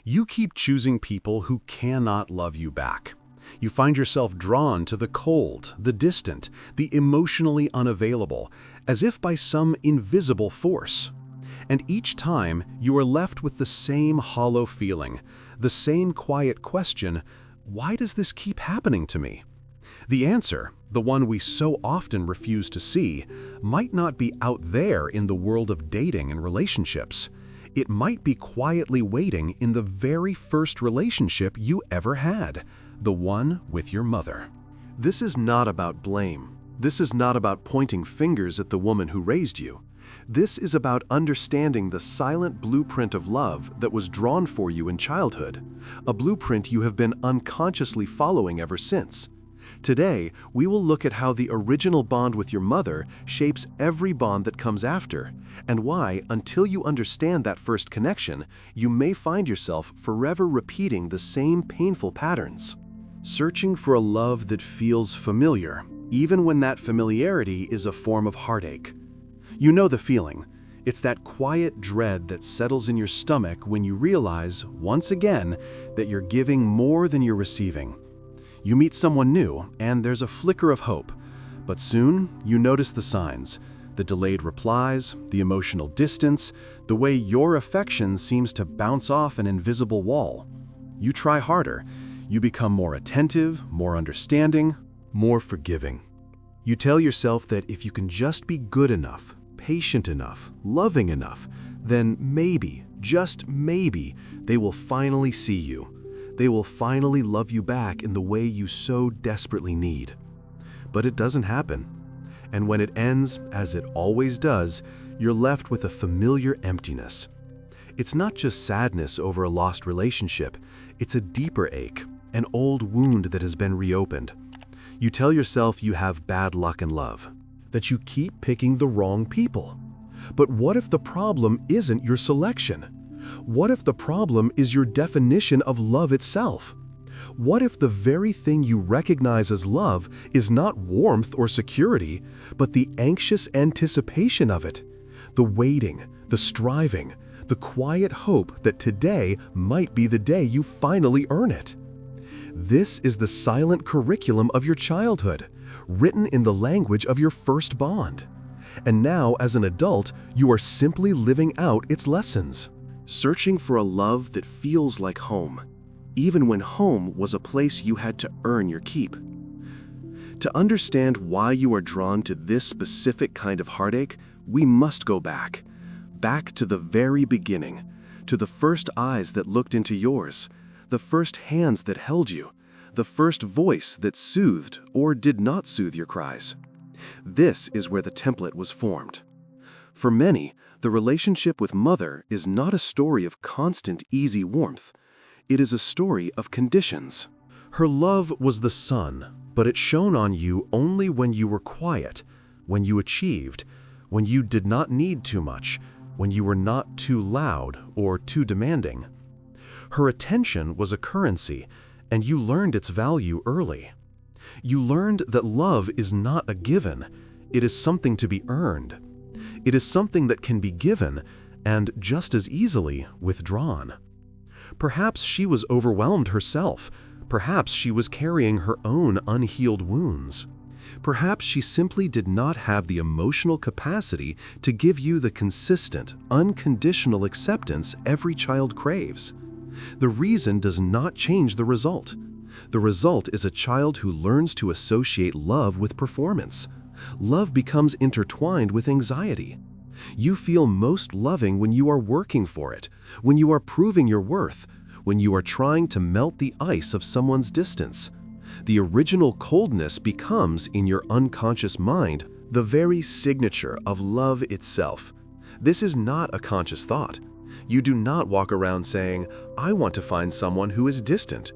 You keep choosing people who cannot love you back. You find yourself drawn to the cold, the distant, the emotionally unavailable, as if by some invisible force. And each time, you are left with the same hollow feeling, the same quiet question, why does this keep happening to me? The answer, the one we so often refuse to see, might not be out there in the world of dating and relationships. It might be quietly waiting in the very first relationship you ever had, the one with your mother. This is not about blame. This is not about pointing fingers at the woman who raised you. This is about understanding the silent blueprint of love that was drawn for you in childhood, a blueprint you have been unconsciously following ever since. Today, we will look at how the original bond with your mother shapes every bond that comes after, and why, until you understand that first connection, you may find yourself forever repeating the same painful patterns. Searching for a love that feels familiar, even when that familiarity is a form of heartache. You know the feeling. It's that quiet dread that settles in your stomach when you realize, once again, that you're giving more than you're receiving. You meet someone new, and there's a flicker of hope. But soon, you notice the signs. The delayed replies, the emotional distance, the way your affection seems to bounce off an invisible wall. You try harder. You become more attentive, more understanding, more forgiving. You tell yourself that if you can just be good enough, patient enough, loving enough, then maybe, just maybe, they will finally see you. They will finally love you back in the way you so desperately need. But it doesn't happen. And when it ends, as it always does, you're left with a familiar emptiness. It's not just sadness over a lost relationship, it's a deeper ache, an old wound that has been reopened. You tell yourself you have bad luck in love, that you keep picking the wrong people. But what if the problem isn't your selection? What if the problem is your definition of love itself? What if the very thing you recognize as love is not warmth or security, but the anxious anticipation of it? The waiting, the striving, the quiet hope that today might be the day you finally earn it. This is the silent curriculum of your childhood, written in the language of your first bond. And now, as an adult, you are simply living out its lessons. Searching for a love that feels like home, even when home was a place you had to earn your keep. To understand why you are drawn to this specific kind of heartache, we must go back to the very beginning, to the first eyes that looked into yours, the first hands that held you, the first voice that soothed or did not soothe your cries. This is where the template was formed. For many, the relationship with mother is not a story of constant, easy warmth. It is a story of conditions. Her love was the sun, but it shone on you only when you were quiet, when you achieved, when you did not need too much, when you were not too loud or too demanding. Her attention was a currency, and you learned its value early. You learned that love is not a given, it is something to be earned. It is something that can be given and just as easily withdrawn. Perhaps she was overwhelmed herself. Perhaps she was carrying her own unhealed wounds. Perhaps she simply did not have the emotional capacity to give you the consistent, unconditional acceptance every child craves. The reason does not change the result. The result is a child who learns to associate love with performance. Love becomes intertwined with anxiety. You feel most loving when you are working for it, when you are proving your worth, when you are trying to melt the ice of someone's distance. The original coldness becomes, in your unconscious mind, the very signature of love itself. This is not a conscious thought. You do not walk around saying, "I want to find someone who is distant."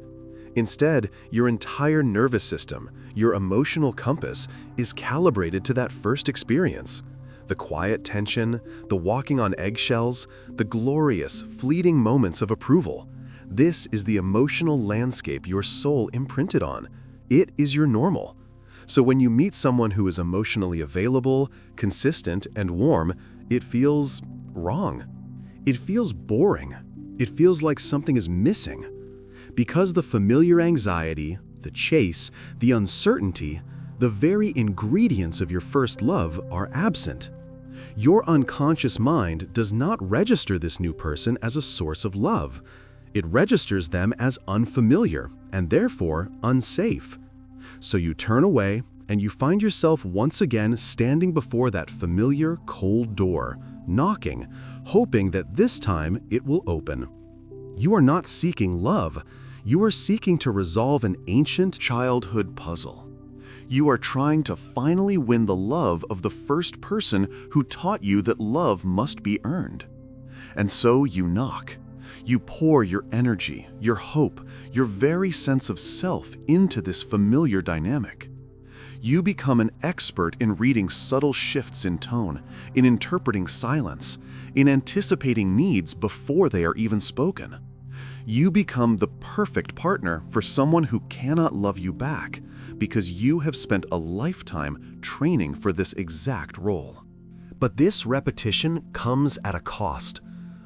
Instead, your entire nervous system, your emotional compass, is calibrated to that first experience. The quiet tension, the walking on eggshells, the glorious, fleeting moments of approval. This is the emotional landscape your soul imprinted on. It is your normal. So when you meet someone who is emotionally available, consistent, and warm, it feels wrong. It feels boring. It feels like something is missing. Because the familiar anxiety, the chase, the uncertainty, the very ingredients of your first love are absent. Your unconscious mind does not register this new person as a source of love. It registers them as unfamiliar and therefore unsafe. So you turn away and you find yourself once again standing before that familiar cold door, knocking, hoping that this time it will open. You are not seeking love. You are seeking to resolve an ancient childhood puzzle. You are trying to finally win the love of the first person who taught you that love must be earned. And so you knock. You pour your energy, your hope, your very sense of self into this familiar dynamic. You become an expert in reading subtle shifts in tone, in interpreting silence, in anticipating needs before they are even spoken. You become the perfect partner for someone who cannot love you back because you have spent a lifetime training for this exact role. But this repetition comes at a cost.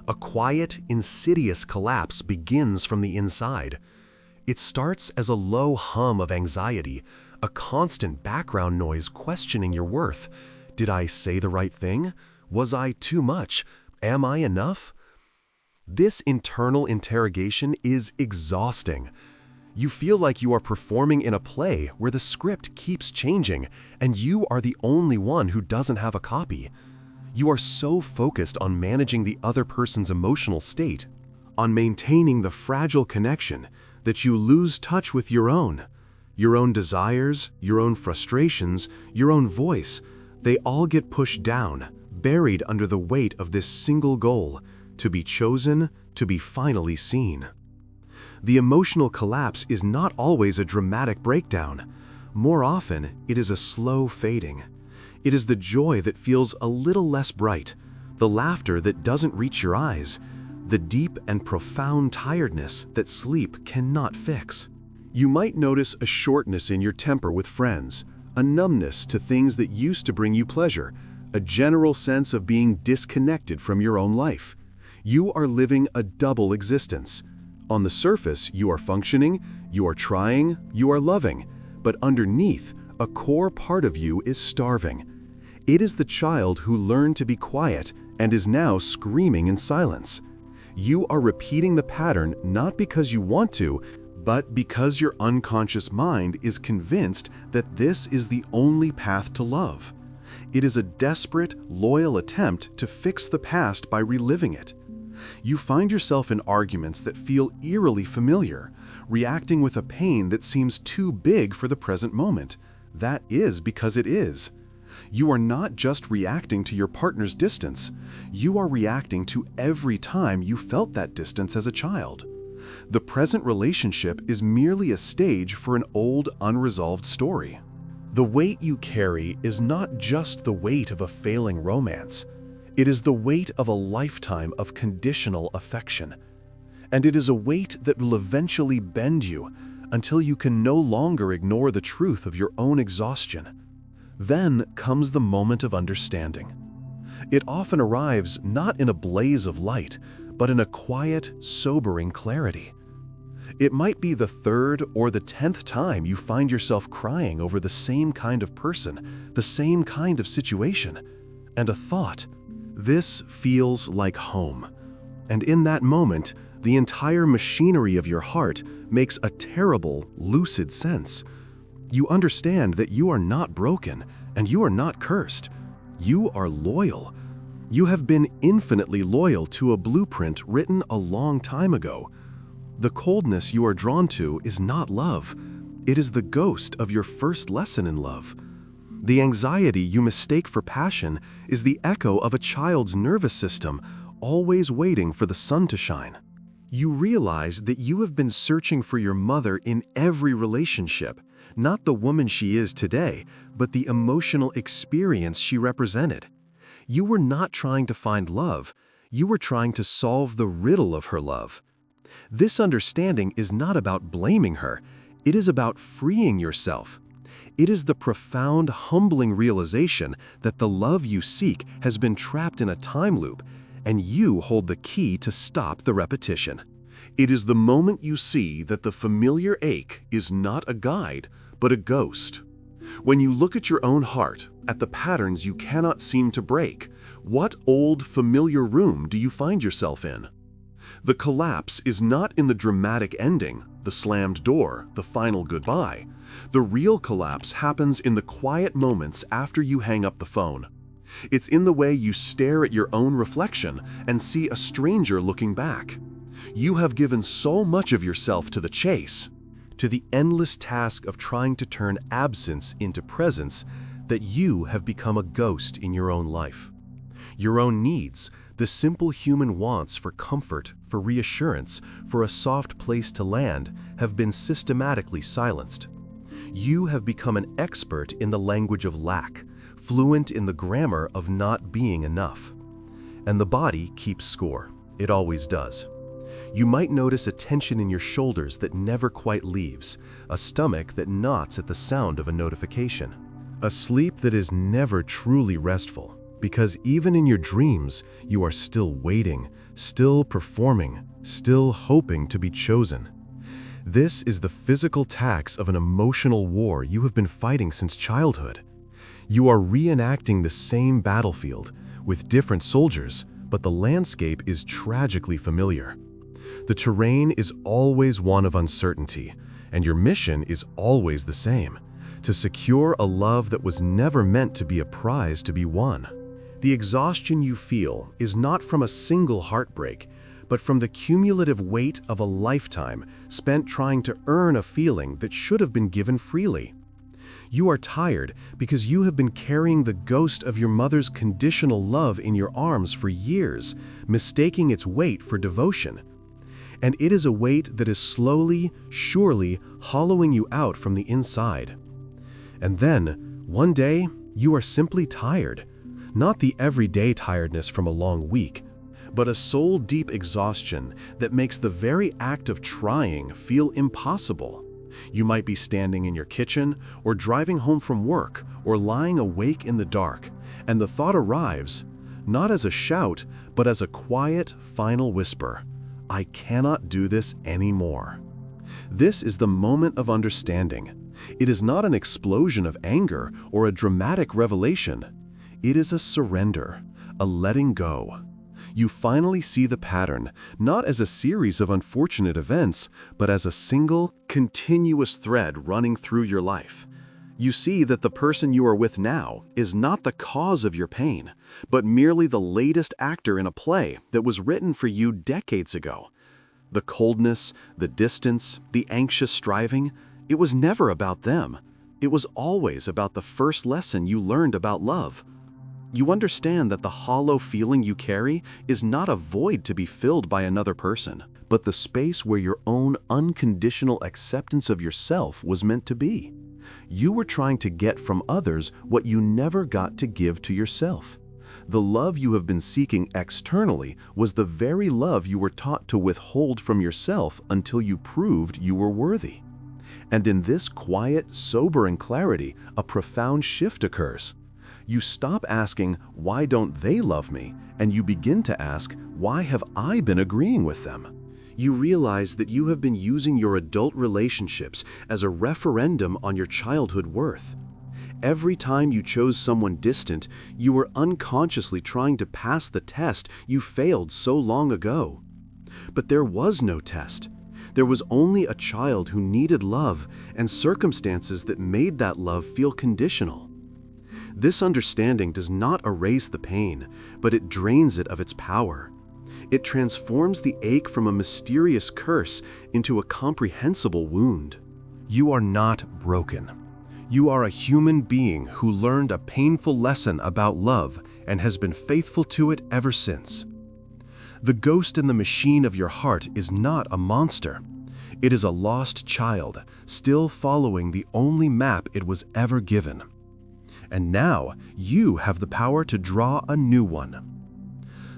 A quiet, insidious collapse begins from the inside. It starts as a low hum of anxiety, a constant background noise questioning your worth. Did I say the right thing? Was I too much? Am I enough? This internal interrogation is exhausting. You feel like you are performing in a play where the script keeps changing and you are the only one who doesn't have a copy. You are so focused on managing the other person's emotional state, on maintaining the fragile connection, that you lose touch with your own desires, your own frustrations, your own voice. They all get pushed down, buried under the weight of this single goal, to be chosen, to be finally seen. The emotional collapse is not always a dramatic breakdown. More often, it is a slow fading. It is the joy that feels a little less bright, the laughter that doesn't reach your eyes, the deep and profound tiredness that sleep cannot fix. You might notice a shortness in your temper with friends, a numbness to things that used to bring you pleasure, a general sense of being disconnected from your own life. You are living a double existence. On the surface, you are functioning, you are trying, you are loving, but underneath, a core part of you is starving. It is the child who learned to be quiet and is now screaming in silence. You are repeating the pattern not because you want to, but because your unconscious mind is convinced that this is the only path to love. It is a desperate, loyal attempt to fix the past by reliving it. You find yourself in arguments that feel eerily familiar, reacting with a pain that seems too big for the present moment. That is because it is. You are not just reacting to your partner's distance. You are reacting to every time you felt that distance as a child. The present relationship is merely a stage for an old, unresolved story. The weight you carry is not just the weight of a failing romance. It is the weight of a lifetime of conditional affection. And it is a weight that will eventually bend you until you can no longer ignore the truth of your own exhaustion. Then comes the moment of understanding. It often arrives not in a blaze of light, but in a quiet, sobering clarity. It might be the 3rd or the 10th time you find yourself crying over the same kind of person, the same kind of situation, and a thought, "This feels like home." And in that moment, the entire machinery of your heart makes a terrible, lucid sense. You understand that you are not broken and you are not cursed. You are loyal. You have been infinitely loyal to a blueprint written a long time ago. The coldness you are drawn to is not love. It is the ghost of your first lesson in love. The anxiety you mistake for passion is the echo of a child's nervous system, always waiting for the sun to shine. You realize that you have been searching for your mother in every relationship, not the woman she is today, but the emotional experience she represented. You were not trying to find love. You were trying to solve the riddle of her love. This understanding is not about blaming her. It is about freeing yourself. It is the profound, humbling realization that the love you seek has been trapped in a time loop, and you hold the key to stop the repetition. It is the moment you see that the familiar ache is not a guide, but a ghost. When you look at your own heart, at the patterns you cannot seem to break, what old, familiar room do you find yourself in? The collapse is not in the dramatic ending, the slammed door, the final goodbye. The real collapse happens in the quiet moments after you hang up the phone. It's in the way you stare at your own reflection and see a stranger looking back. You have given so much of yourself to the chase, to the endless task of trying to turn absence into presence, that you have become a ghost in your own life. Your own needs, the simple human wants for comfort, for reassurance, for a soft place to land, have been systematically silenced. You have become an expert in the language of lack, fluent in the grammar of not being enough. And the body keeps score. It always does. You might notice a tension in your shoulders that never quite leaves, a stomach that knots at the sound of a notification, a sleep that is never truly restful, because even in your dreams, you are still waiting, still performing, still hoping to be chosen. This is the physical tax of an emotional war you have been fighting since childhood. You are reenacting the same battlefield, with different soldiers, but the landscape is tragically familiar. The terrain is always one of uncertainty, and your mission is always the same: to secure a love that was never meant to be a prize to be won. The exhaustion you feel is not from a single heartbreak, but from the cumulative weight of a lifetime spent trying to earn a feeling that should have been given freely. You are tired because you have been carrying the ghost of your mother's conditional love in your arms for years, mistaking its weight for devotion. And it is a weight that is slowly, surely hollowing you out from the inside. And then, one day, you are simply tired. Not the everyday tiredness from a long week, but a soul-deep exhaustion that makes the very act of trying feel impossible. You might be standing in your kitchen, or driving home from work, or lying awake in the dark, and the thought arrives, not as a shout, but as a quiet, final whisper: I cannot do this anymore. This is the moment of understanding. It is not an explosion of anger or a dramatic revelation. It is a surrender, a letting go. You finally see the pattern, not as a series of unfortunate events, but as a single, continuous thread running through your life. You see that the person you are with now is not the cause of your pain, but merely the latest actor in a play that was written for you decades ago. The coldness, the distance, the anxious striving, it was never about them. It was always about the first lesson you learned about love. You understand that the hollow feeling you carry is not a void to be filled by another person, but the space where your own unconditional acceptance of yourself was meant to be. You were trying to get from others what you never got to give to yourself. The love you have been seeking externally was the very love you were taught to withhold from yourself until you proved you were worthy. And in this quiet, sobering clarity, a profound shift occurs. You stop asking, why don't they love me? And you begin to ask, why have I been agreeing with them? You realize that you have been using your adult relationships as a referendum on your childhood worth. Every time you chose someone distant, you were unconsciously trying to pass the test you failed so long ago. But there was no test. There was only a child who needed love and circumstances that made that love feel conditional. This understanding does not erase the pain, but it drains it of its power. It transforms the ache from a mysterious curse into a comprehensible wound. You are not broken. You are a human being who learned a painful lesson about love and has been faithful to it ever since. The ghost in the machine of your heart is not a monster. It is a lost child, still following the only map it was ever given. And now you have the power to draw a new one.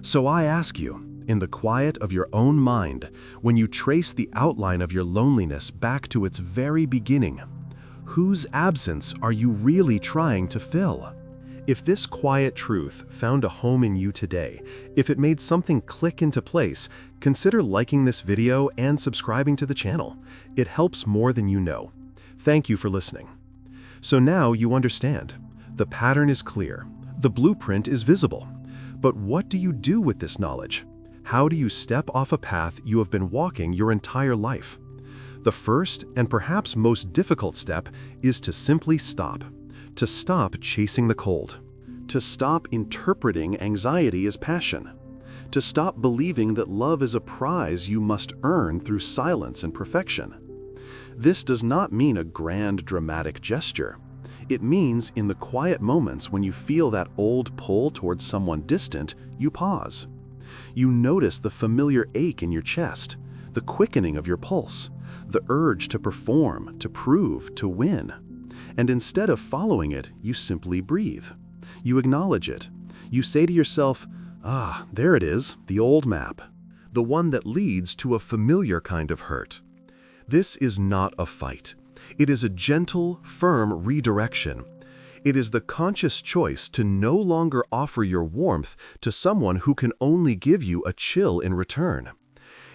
So I ask you, in the quiet of your own mind, when you trace the outline of your loneliness back to its very beginning, whose absence are you really trying to fill? If this quiet truth found a home in you today, if it made something click into place, consider liking this video and subscribing to the channel. It helps more than you know. Thank you for listening. So now you understand. The pattern is clear. The blueprint is visible. But what do you do with this knowledge? How do you step off a path you have been walking your entire life? The first and perhaps most difficult step is to simply stop. To stop chasing the cold. To stop interpreting anxiety as passion. To stop believing that love is a prize you must earn through silence and perfection. This does not mean a grand dramatic gesture. It means in the quiet moments when you feel that old pull towards someone distant, you pause. You notice the familiar ache in your chest, the quickening of your pulse, the urge to perform, to prove, to win. And instead of following it, you simply breathe. You acknowledge it. You say to yourself, "Ah, there it is, the old map." The one that leads to a familiar kind of hurt. This is not a fight. It is a gentle, firm redirection. It is the conscious choice to no longer offer your warmth to someone who can only give you a chill in return.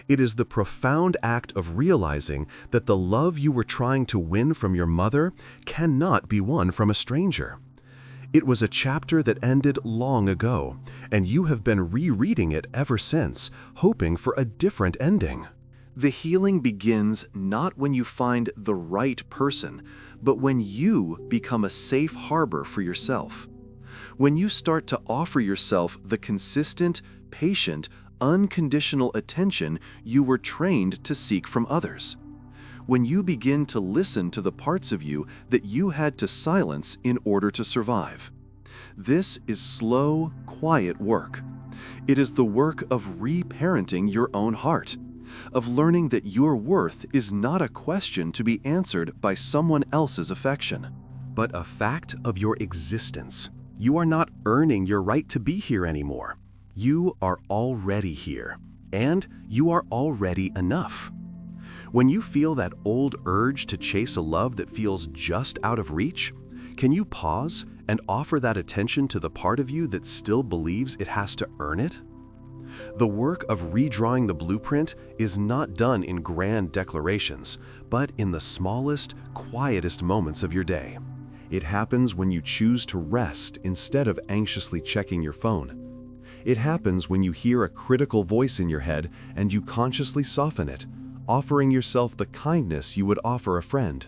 It is the profound act of realizing that the love you were trying to win from your mother cannot be won from a stranger. It was a chapter that ended long ago, and you have been rereading it ever since, hoping for a different ending. The healing begins not when you find the right person, but when you become a safe harbor for yourself. When you start to offer yourself the consistent, patient, unconditional attention you were trained to seek from others. When you begin to listen to the parts of you that you had to silence in order to survive. This is slow, quiet work. It is the work of reparenting your own heart, of learning that your worth is not a question to be answered by someone else's affection, but a fact of your existence. You are not earning your right to be here anymore. You are already here, and you are already enough. When you feel that old urge to chase a love that feels just out of reach, can you pause and offer that attention to the part of you that still believes it has to earn it? The work of redrawing the blueprint is not done in grand declarations, but in the smallest, quietest moments of your day. It happens when you choose to rest instead of anxiously checking your phone. It happens when you hear a critical voice in your head and you consciously soften it, offering yourself the kindness you would offer a friend.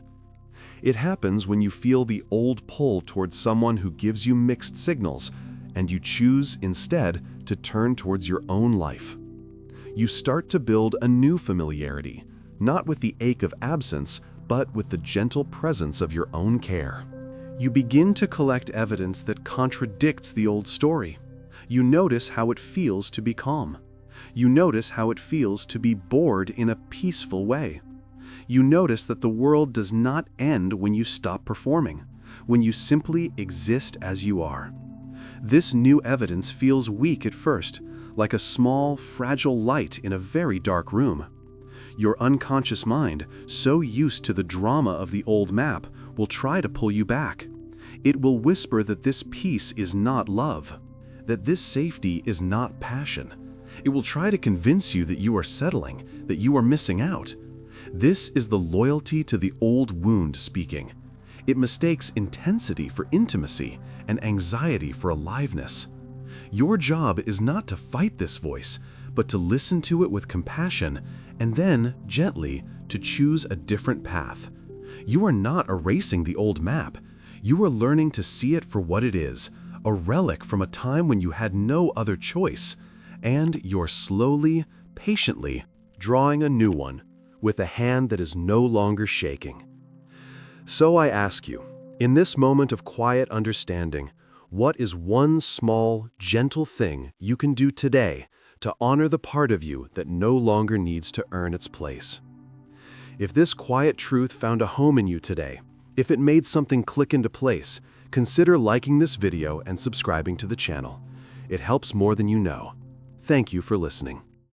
It happens when you feel the old pull towards someone who gives you mixed signals, and you choose instead to turn towards your own life. You start to build a new familiarity, not with the ache of absence, but with the gentle presence of your own care. You begin to collect evidence that contradicts the old story. You notice how it feels to be calm. You notice how it feels to be bored in a peaceful way. You notice that the world does not end when you stop performing, when you simply exist as you are. This new evidence feels weak at first, like a small, fragile light in a very dark room. Your unconscious mind, so used to the drama of the old map, will try to pull you back. It will whisper that this peace is not love, that this safety is not passion. It will try to convince you that you are settling, that you are missing out. This is the loyalty to the old wound speaking. It mistakes intensity for intimacy and anxiety for aliveness. Your job is not to fight this voice, but to listen to it with compassion and then, gently, to choose a different path. You are not erasing the old map. You are learning to see it for what it is, a relic from a time when you had no other choice, and you're slowly, patiently drawing a new one with a hand that is no longer shaking. So I ask you, in this moment of quiet understanding, what is one small, gentle thing you can do today to honor the part of you that no longer needs to earn its place? If this quiet truth found a home in you today, if it made something click into place, consider liking this video and subscribing to the channel. It helps more than you know. Thank you for listening.